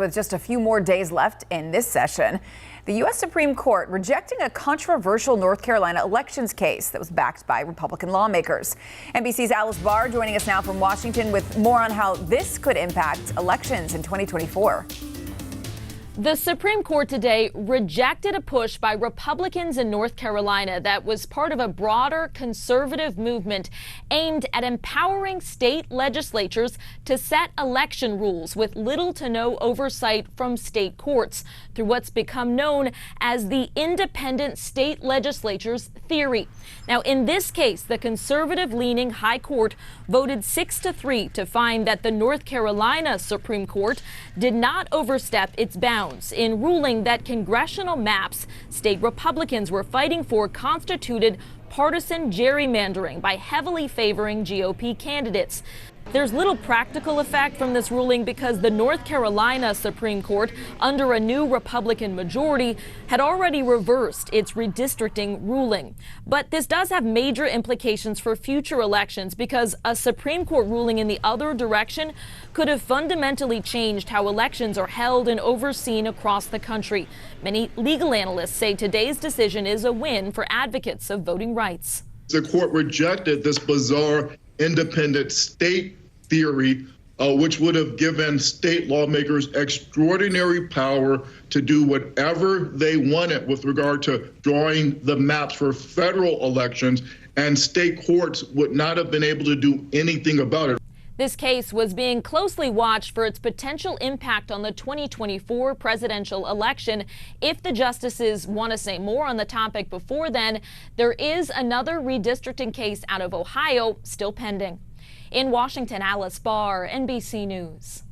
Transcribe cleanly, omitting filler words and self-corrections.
With just a few more days left in this session, the U.S. Supreme Court rejecting a controversial North Carolina elections case that was backed by Republican lawmakers. NBC's Alice Barr joining us now from Washington with more on how this could impact elections in 2024. The Supreme Court today rejected a push by Republicans in North Carolina that was part of a broader conservative movement aimed at empowering state legislatures to set election rules with little to no oversight from state courts through what's become known as the independent state legislatures theory. Now, in this case, the conservative-leaning High Court voted 6-3 to find that the North Carolina Supreme Court did not overstep its bounds in ruling that congressional maps state Republicans were fighting for constituted partisan gerrymandering by heavily favoring GOP candidates. There's little practical effect from this ruling because the North Carolina Supreme Court, under a new Republican majority, had already reversed its redistricting ruling. But this does have major implications for future elections because a Supreme Court ruling in the other direction could have fundamentally changed how elections are held and overseen across the country. Many legal analysts say today's decision is a win for advocates of voting rights. The court rejected this bizarre independent state theory, which would have given state lawmakers extraordinary power to do whatever they wanted with regard to drawing the maps for federal elections, and state courts would not have been able to do anything about it. This case was being closely watched for its potential impact on the 2024 presidential election. If the justices want to say more on the topic before then, there is another redistricting case out of Ohio still pending. In Washington, Alice Barr, NBC News.